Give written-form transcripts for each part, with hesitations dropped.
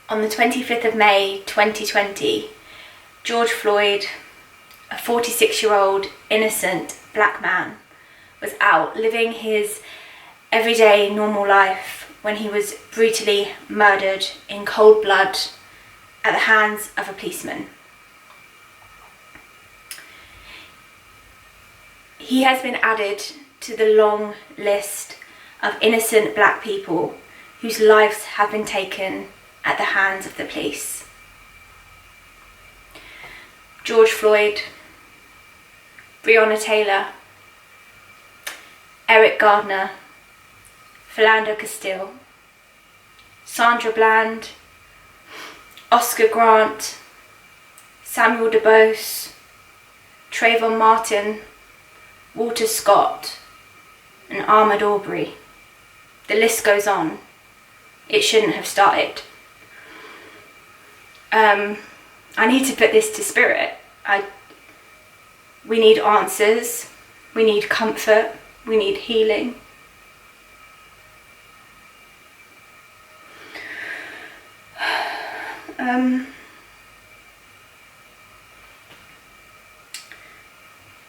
On the 25th of May 2020, George Floyd, a 46-year-old innocent black man, was out living his everyday normal life when he was brutally murdered in cold blood at the hands of a policeman. He has been added to the long list of innocent black people whose lives have been taken at the hands of the police. George Floyd, Breonna Taylor, Eric Gardner, Philando Castile, Sandra Bland, Oscar Grant, Samuel DuBose, Trayvon Martin, Walter Scott, and Ahmaud Arbery. The list goes on. It shouldn't have started. I need to put this to spirit. We need answers. We need comfort. We need healing.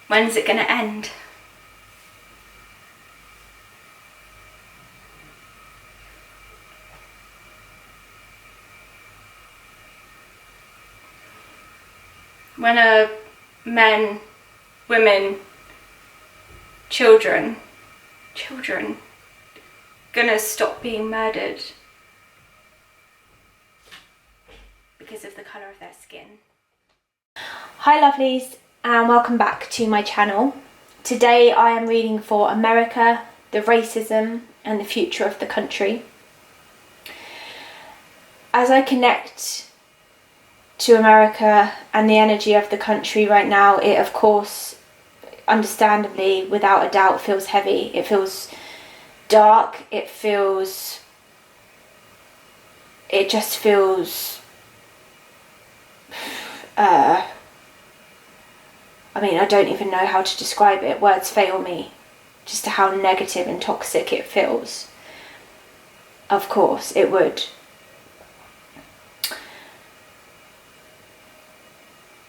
When's it going to end? When are men, women, children gonna stop being murdered because of the colour of their skin? Hi lovelies, and welcome back to my channel. Today I am reading for America, the Racism and the Future of the Country. As I connect to America and the energy of the country right now, it of course, understandably, without a doubt, feels heavy. It feels dark. It just feels I don't even know how to describe it. Words fail me just to how negative and toxic it feels. Of course it would.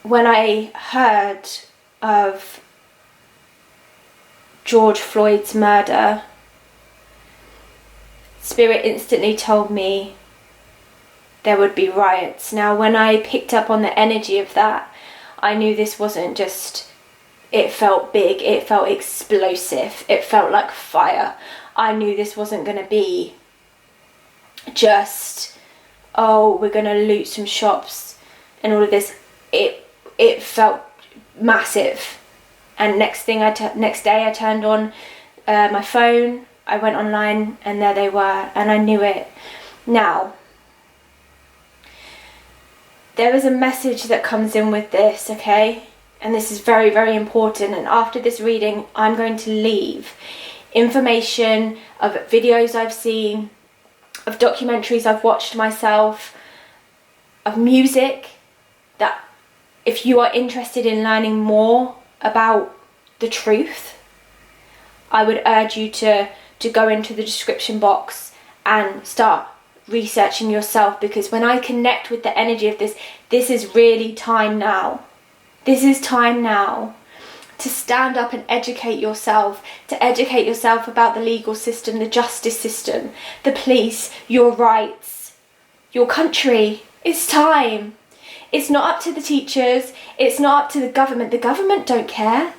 When I heard of George Floyd's murder, Spirit instantly told me there would be riots. Now, when I picked up on the energy of that, I knew this wasn't just, it felt big, it felt explosive, it felt like fire. I knew this wasn't going to be just, oh, we're going to loot some shops and all of this. It felt massive. And next day I turned on my phone, I went online, and there they were, and I knew it. Now, there is a message that comes in with this, okay? And this is very, very important. And after this reading, I'm going to leave information of videos I've seen, of documentaries I've watched myself, of music, that if you are interested in learning more about the truth, I would urge you to go into the description box and start researching yourself, because when I connect with the energy of this is really time now. This is time now to stand up and educate yourself, to educate yourself about the legal system, the justice system, the police, your rights, your country. It's time. It's not up to the teachers, it's not up to the government. The government don't care.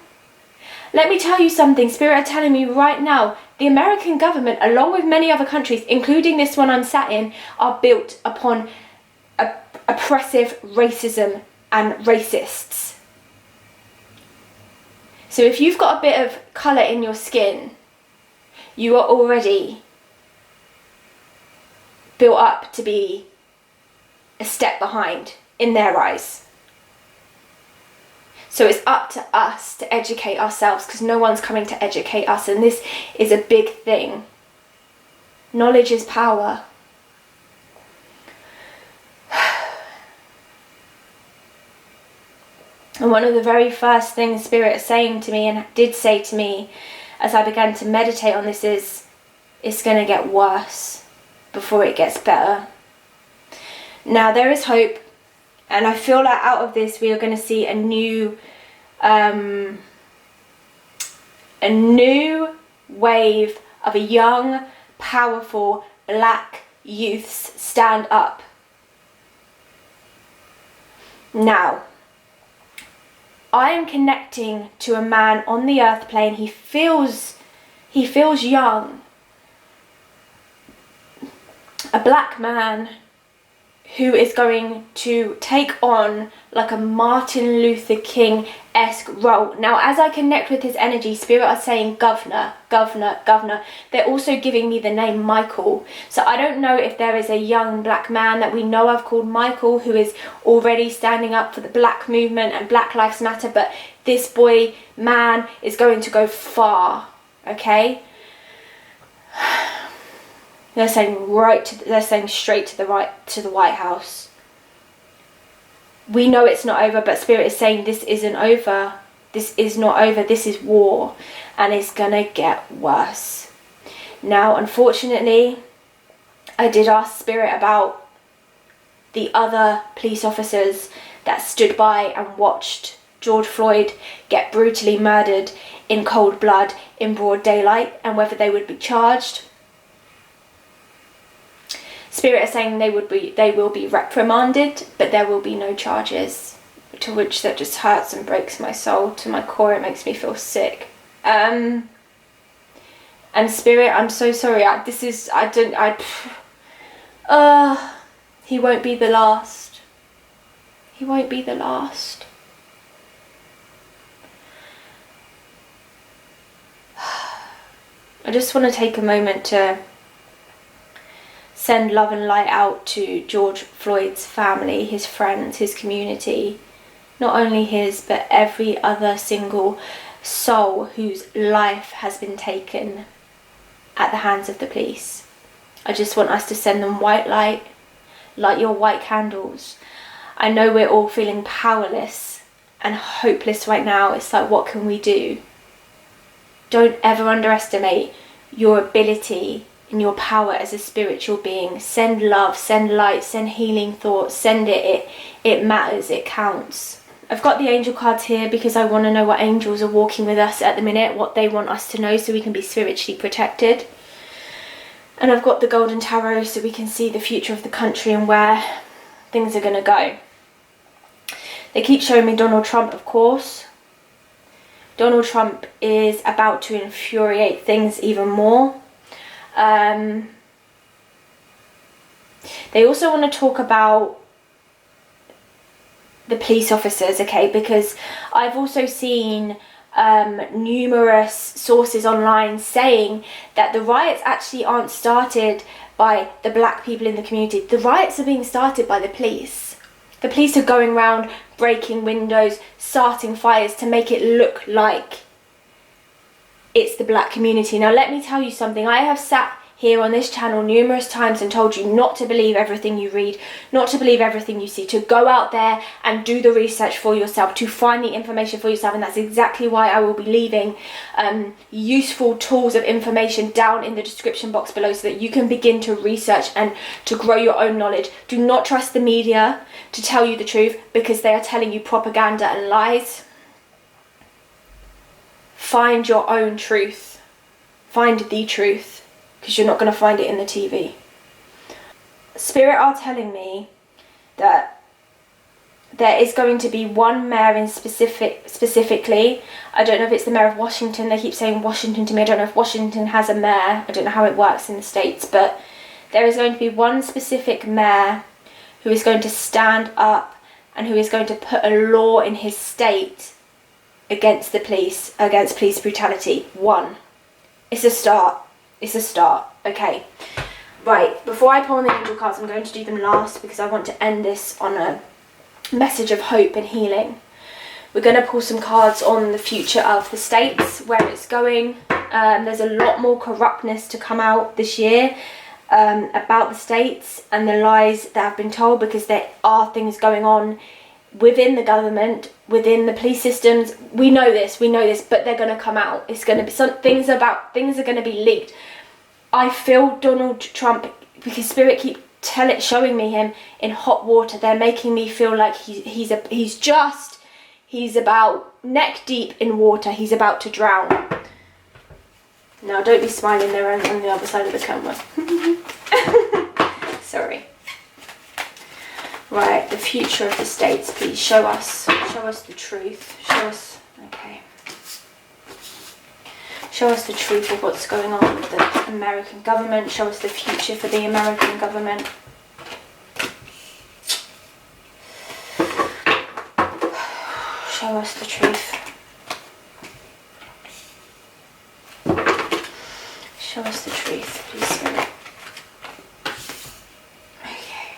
Let me tell you something, Spirit are telling me right now, the American government, along with many other countries, including this one I'm sat in, are built upon oppressive racism and racists. So if you've got a bit of colour in your skin, you are already built up to be a step behind in their eyes. So it's up to us to educate ourselves, because no one's coming to educate us, and this is a big thing. Knowledge is power. And one of the very first things Spirit is saying to me, and did say to me as I began to meditate on this, is it's going to get worse before it gets better. Now there is hope, and I feel like out of this we are going to see a new wave of a young, powerful black youths stand up. Now, I am connecting to a man on the earth plane. He feels young. A black man who is going to take on like a Martin Luther King-esque role. Now, as I connect with his energy, Spirit are saying governor, governor, governor. They're also giving me the name Michael. So I don't know if there is a young black man that we know of called Michael who is already standing up for the black movement and Black Lives Matter, but this boy, man, is going to go far, okay? They're saying straight to the White House. We know it's not over, but Spirit is saying this isn't over. This is not over. This is war, and it's gonna get worse. Now, unfortunately, I did ask Spirit about the other police officers that stood by and watched George Floyd get brutally murdered in cold blood in broad daylight, and whether they would be charged. Spirit is saying they will be reprimanded, but there will be no charges. To which that just hurts and breaks my soul to my core. It makes me feel sick. And Spirit, I'm so sorry. He won't be the last. He won't be the last. I just want to take a moment to send love and light out to George Floyd's family, his friends, his community. Not only his, but every other single soul whose life has been taken at the hands of the police. I just want us to send them white light, light your white candles. I know we're all feeling powerless and hopeless right now. It's like, what can we do? Don't ever underestimate your ability in your power as a spiritual being. Send love, send light, send healing thoughts, send it. It matters, it counts. I've got the angel cards here because I want to know what angels are walking with us at the minute, what they want us to know so we can be spiritually protected. And I've got the golden tarot so we can see the future of the country and where things are going to go. They keep showing me Donald Trump, of course. Donald Trump is about to infuriate things even more. They also want to talk about the police officers, okay, because I've also seen numerous sources online saying that the riots actually aren't started by the black people in the community. The riots are being started by the police. The police are going around breaking windows, starting fires to make it look like it's the black community. Now let me tell you something. I have sat here on this channel numerous times and told you not to believe everything you read, not to believe everything you see, to go out there and do the research for yourself, to find the information for yourself. And that's exactly why I will be leaving useful tools of information down in the description box below so that you can begin to research and to grow your own knowledge. Do not trust the media to tell you the truth because they are telling you propaganda and lies. Find your own truth. Find the truth. Because you're not going to find it in the TV. Spirit are telling me that there is going to be one mayor in specifically. I don't know if it's the mayor of Washington. They keep saying Washington to me. I don't know if Washington has a mayor. I don't know how it works in the States. But there is going to be one specific mayor who is going to stand up and who is going to put a law in his state against the police, against police brutality. One. It's a start. It's a start. Okay. Right, before I pull on the angel cards, I'm going to do them last because I want to end this on a message of hope and healing. We're going to pull some cards on the future of the States, where it's going. There's a lot more corruptness to come out this year about the States and the lies that have been told, because there are things going on within the government, within the police systems. We know this, but they're going to come out. It's going to be things are going to be leaked. I feel Donald Trump, because Spirit keep showing me him in hot water. They're making me feel like he's about neck deep in water. He's about to drown. No, don't be smiling there on the other side of the camera. Sorry. Right, the future of the states, please show us the truth. Show us, okay. Show us the truth of what's going on with the American government. Show us the future for the American government. Show us the truth. Show us the truth, please, Spirit. Okay.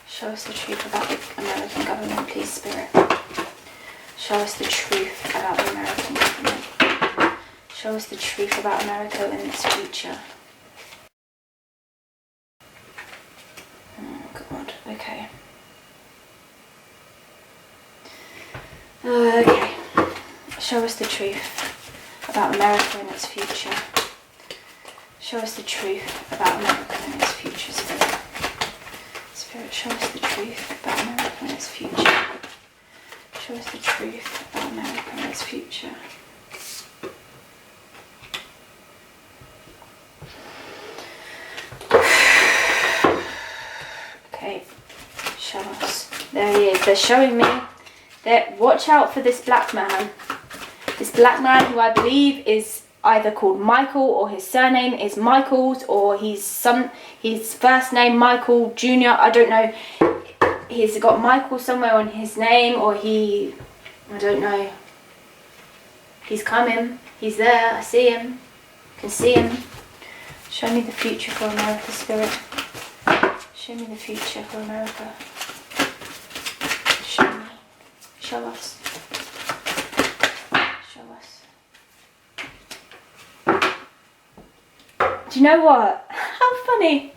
Show us the truth about the American government, please, Spirit. Show us the truth about the American government. Show us the truth about America and its future. Oh, God. Okay. Okay. Show us the truth about America and its future. Show us the truth about America and its future, Spirit. Spirit, show us the truth about America and its future. Show us the truth about America and its future. Okay, show us. There he is. They're showing me that watch out for this black man. This black man who I believe is either called Michael or his surname is Michaels, or his first name Michael Jr. I don't know. He's got Michael somewhere on his name, or I don't know. He's coming. He's there. I see him. I can see him. Show me the future for America, Spirit. Show me the future for America. Show me. Show us. Show us. Do you know what? How funny.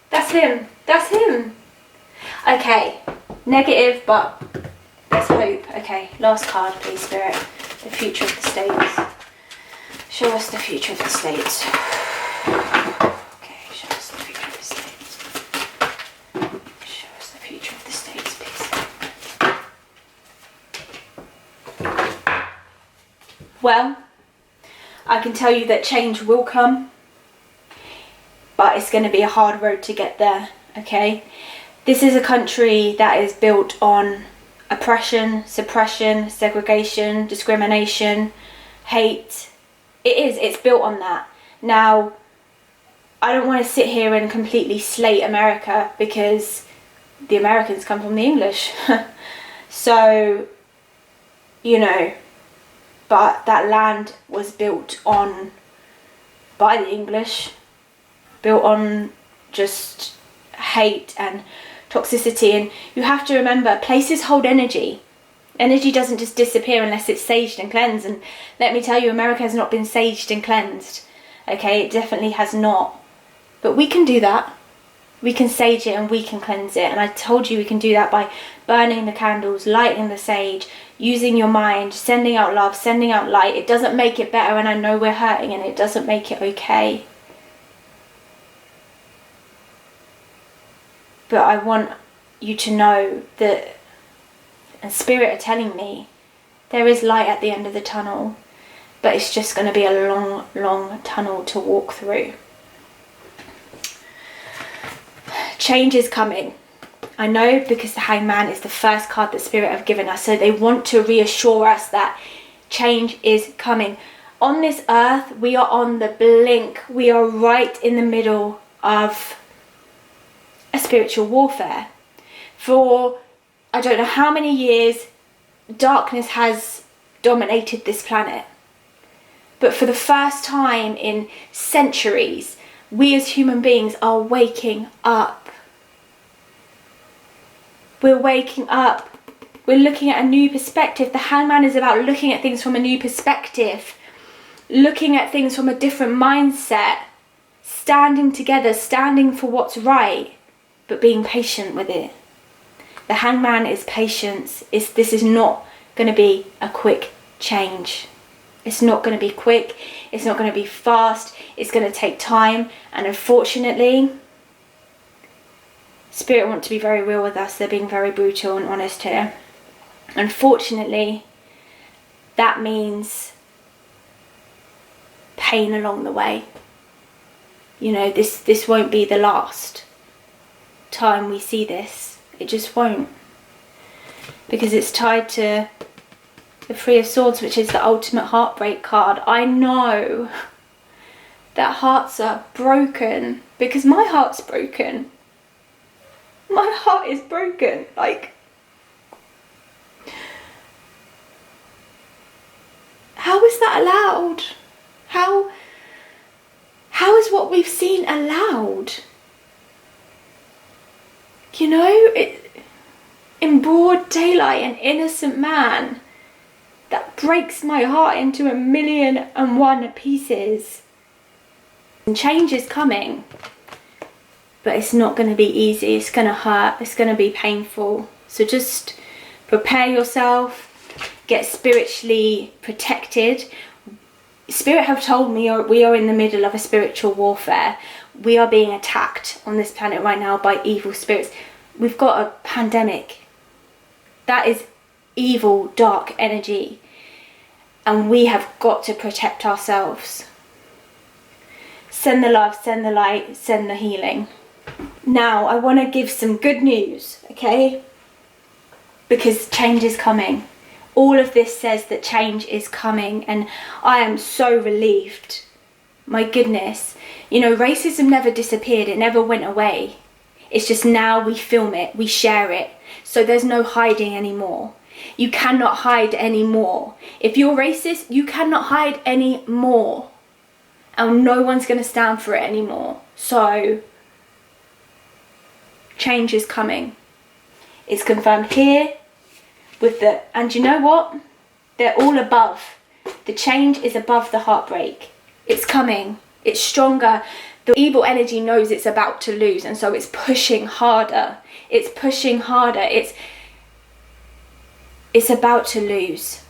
That's him. That's him. Okay. Negative, but let's hope. Okay. Last card, please, Spirit. The future of the states. Show us the future of the states. Okay. Show us the future of the states. Show us the future of the states, please. Well, I can tell you that change will come, but it's going to be a hard road to get there, okay? This is a country that is built on oppression, suppression, segregation, discrimination, hate. It's built on that. Now, I don't want to sit here and completely slate America, because the Americans come from the English. So, you know, but that land was built on by the English, built on just hate and toxicity. And you have to remember, places hold energy. Energy doesn't just disappear unless it's saged and cleansed. And let me tell you, America has not been saged and cleansed. Okay, it definitely has not. But we can do that. We can sage it and we can cleanse it. And I told you we can do that by burning the candles, lighting the sage, using your mind, sending out love, sending out light. It doesn't make it better, and I know we're hurting, and it doesn't make it okay. But I want you to know that, and Spirit are telling me, there is light at the end of the tunnel, but it's just going to be a long, long tunnel to walk through. Change is coming. I know, because the Hangman is the first card that Spirit have given us. So they want to reassure us that change is coming. On this earth, we are on the blink. We are right in the middle of a spiritual warfare. For I don't know how many years, darkness has dominated this planet. But for the first time in centuries, we as human beings are waking up. We're waking up. We're looking at a new perspective. The Hangman is about looking at things from a new perspective. Looking at things from a different mindset. Standing together, standing for what's right, but being patient with it. The Hangman is patience. This is not going to be a quick change. It's not going to be quick. It's not going to be fast. It's going to take time. And unfortunately, Spirit want to be very real with us. They're being very brutal and honest here. Unfortunately, that means pain along the way. You know, this won't be the last time we see this. It just won't. Because it's tied to the Three of Swords, which is the ultimate heartbreak card. I know that hearts are broken, because my heart's broken. My heart is broken. Like, how is that allowed? How is what we've seen allowed? You know, in broad daylight, an innocent man, that breaks my heart into 1,000,001 pieces. And change is coming, but it's not going to be easy. It's going to hurt. It's going to be painful. So just prepare yourself. Get spiritually protected. Spirit have told me we are in the middle of a spiritual warfare. We are being attacked on this planet right now by evil spirits. We've got a pandemic. That is evil, dark energy. And we have got to protect ourselves. Send the love, send the light, send the healing. Now, I want to give some good news, okay? Because change is coming. All of this says that change is coming, and I am so relieved. My goodness. You know, racism never disappeared. It never went away. It's just now we film it, we share it. So there's no hiding anymore. You cannot hide anymore. If you're racist, you cannot hide anymore. And no one's going to stand for it anymore. So, change is coming. It's confirmed here. And you know what? They're all above. The change is above the heartbreak. It's coming. It's stronger. The evil energy knows it's about to lose, and so it's pushing harder. It's pushing harder. It's about to lose.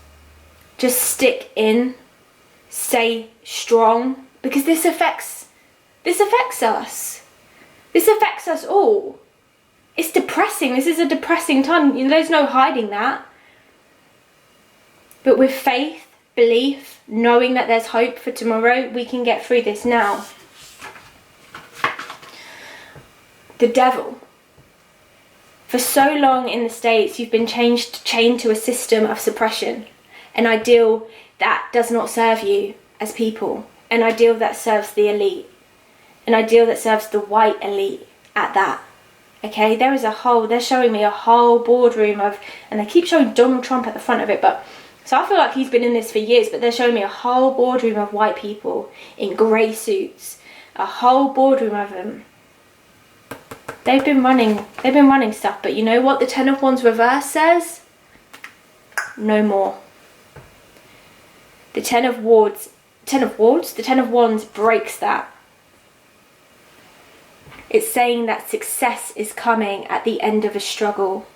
Just stick in. Stay strong, because this affects us. This affects us all. It's depressing. This is a depressing time. You know, there's no hiding that. But with faith, belief, knowing that there's hope for tomorrow, we can get through this now. The devil. For so long in the States, you've been chained to a system of suppression. An ideal that does not serve you as people. An ideal that serves the elite. An ideal that serves the white elite at that. Okay, they're showing me a whole boardroom of, and they keep showing Donald Trump at the front of it, but, so I feel like he's been in this for years, but they're showing me a whole boardroom of white people in grey suits. A whole boardroom of them. They've been running stuff, but you know what the Ten of Wands reverse says? No more. The Ten of Wands breaks that. It's saying that success is coming at the end of a struggle.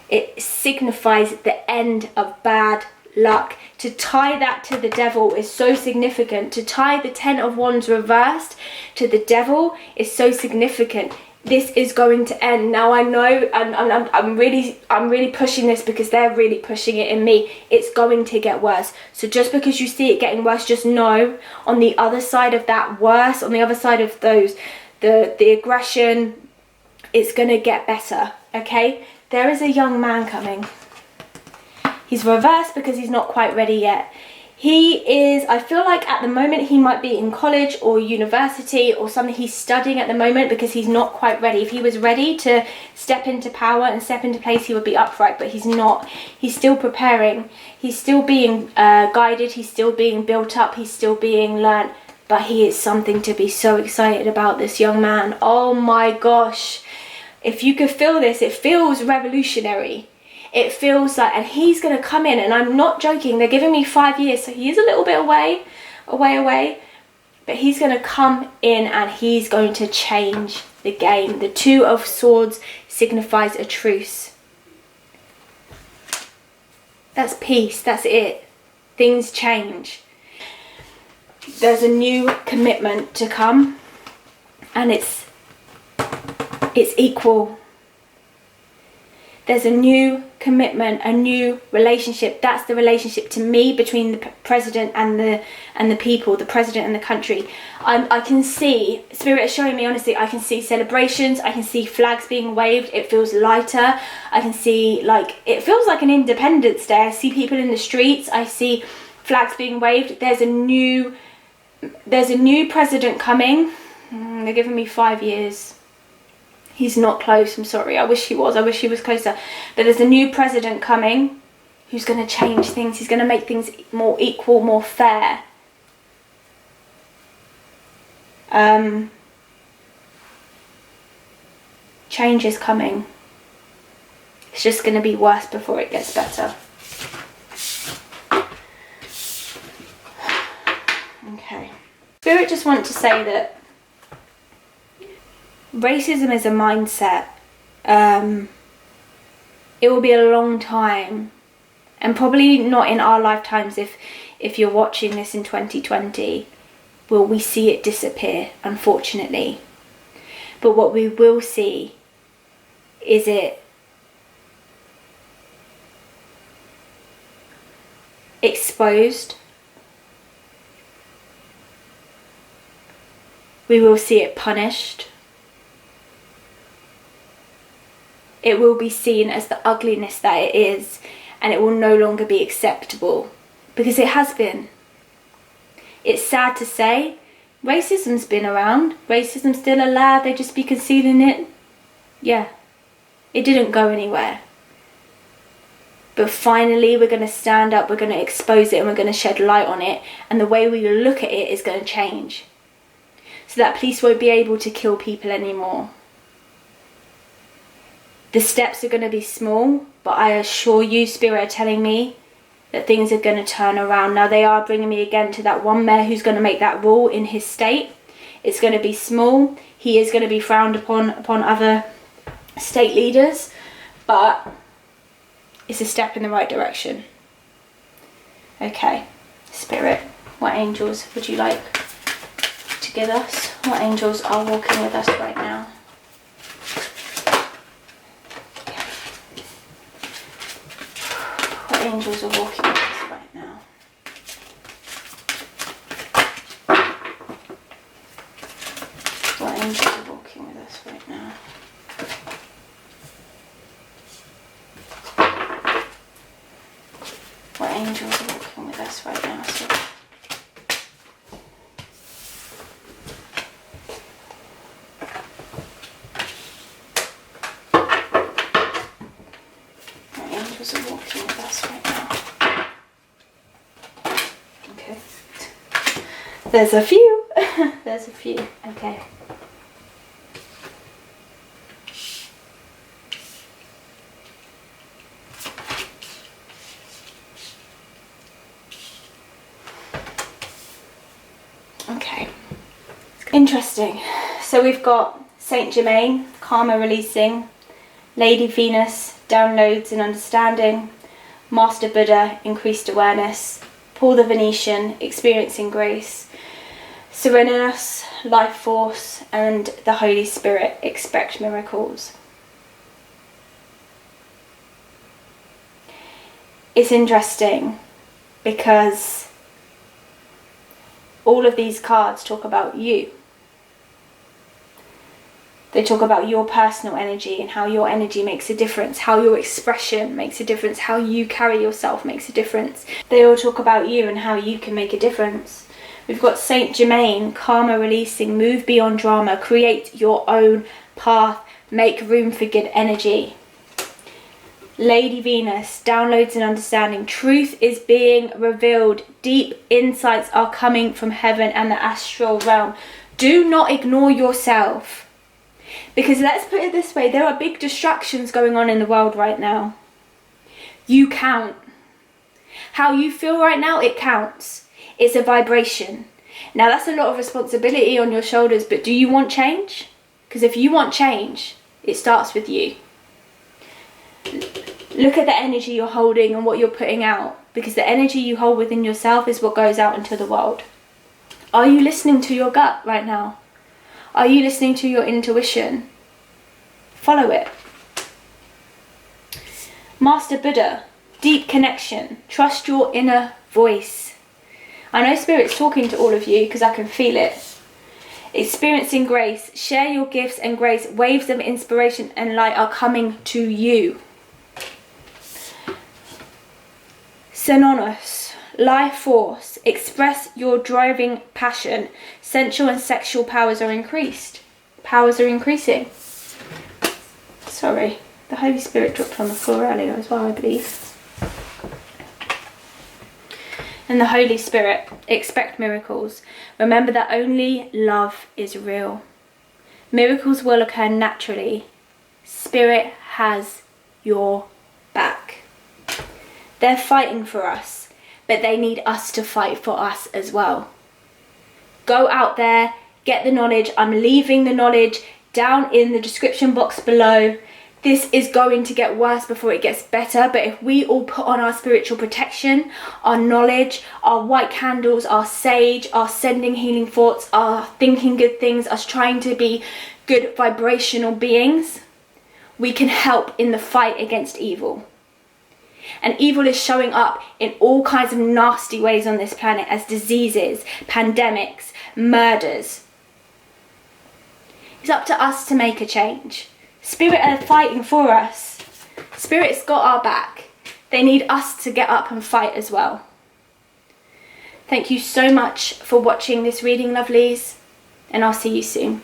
It signifies the end of bad luck. To tie that to the devil is so significant. To tie the Ten of Wands reversed to the devil is so significant. This is going to end. Now I know, and I'm really pushing this because they're really pushing it in me. It's going to get worse. So just because you see it getting worse, just know on the other side of that worse, on the other side of those, the aggression, it's going to get better, okay? There is a young man coming. He's reversed because he's not quite ready yet. He is, I feel like at the moment he might be in college or university or something. He's studying at the moment because he's not quite ready. If he was ready to step into power and step into place, he would be upright, but he's not. He's still preparing. He's still being guided. He's still being built up. He's still being learnt. But he is something to be so excited about, this young man. Oh my gosh. If you could feel this, it feels revolutionary. It feels like, and he's going to come in, and I'm not joking, they're giving me 5 years, so he is a little bit away, but he's going to come in and he's going to change the game. The Two of Swords signifies a truce. That's peace, that's it. things change. There's a new commitment to come, and it's equal. There's a new commitment, a new relationship. That's the relationship to me between the president and the people, the president and the country. I can see, Spirit is showing me, honestly, I can see celebrations, I can see flags being waved, it feels lighter. I can see, like, it feels like an Independence Day. I see people in the streets, I see flags being waved. There's a new president coming. They're giving me 5 years. He's not close, I'm sorry. I wish he was closer. But there's a new president coming who's going to change things. He's going to make things more equal, more fair. Change is coming. It's just going to be worse before it gets better. Okay. Spirit just want to say that racism is a mindset. It will be a long time, and probably not in our lifetimes if you're watching this in 2020, will we see it disappear, unfortunately. But what we will see is it exposed. We will see it punished. It will be seen as the ugliness that it is, and it will no longer be acceptable, because it has been. It's sad to say, racism's been around, racism's still alive, they just be concealing it. Yeah, it didn't go anywhere. But finally we're going to stand up, we're going to expose it, and we're going to shed light on it, and the way we look at it is going to change. So that police won't be able to kill people anymore. The steps are going to be small, but I assure you, Spirit are telling me that things are going to turn around. Now they are bringing me again to that one mayor who's going to make that rule in his state. It's going to be small. He is going to be frowned upon other state leaders, but it's a step in the right direction. Okay, Spirit, what angels would you like to give us? What angels are walking with us right now? Angels are walking with us right now. What angels are walking with us right now? What angels are walking with us right now? So angels are walking with us right now. Okay. There's a few. There's a few. Okay. Okay. Interesting. So we've got Saint Germain, karma releasing, Lady Venus, downloads and understanding, Master Buddha, increased awareness, Paul the Venetian, experiencing grace, Serenus, life force, and the Holy Spirit, expect miracles. It's interesting because all of these cards talk about you. They talk about your personal energy and how your energy makes a difference, how your expression makes a difference, how you carry yourself makes a difference. They all talk about you and how you can make a difference. We've got Saint Germain, karma releasing, move beyond drama, create your own path, make room for good energy. Lady Venus, downloads and understanding, truth is being revealed, deep insights are coming from heaven and the astral realm. Do not ignore yourself. Because let's put it this way, there are big distractions going on in the world right now. You count. How you feel right now, it counts. It's a vibration. Now that's a lot of responsibility on your shoulders, but do you want change? Because if you want change, it starts with you. Look at the energy you're holding and what you're putting out, because the energy you hold within yourself is what goes out into the world. Are you listening to your gut right now? Are you listening to your intuition? Follow it. Master Buddha, deep connection. Trust your inner voice. I know Spirit's talking to all of you because I can feel it. Experiencing grace. Share your gifts and grace. Waves of inspiration and light are coming to you. Synonymous. Life force. Express your driving passion. Sensual and sexual powers are increased. Powers are increasing. Sorry, the Holy Spirit dropped on the floor earlier as well, I believe. And the Holy Spirit, expect miracles. Remember that only love is real. Miracles will occur naturally. Spirit has your back. They're fighting for us, but they need us to fight for us as well. Go out there, get the knowledge. I'm leaving the knowledge down in the description box below. This is going to get worse before it gets better, but if we all put on our spiritual protection, our knowledge, our white candles, our sage, our sending healing thoughts, our thinking good things, us trying to be good vibrational beings, we can help in the fight against evil. And evil is showing up in all kinds of nasty ways on this planet as diseases, pandemics, murders. It's up to us to make a change. Spirit are fighting for us. Spirit's got our back. They need us to get up and fight as well. Thank you so much for watching this reading, lovelies, and I'll see you soon.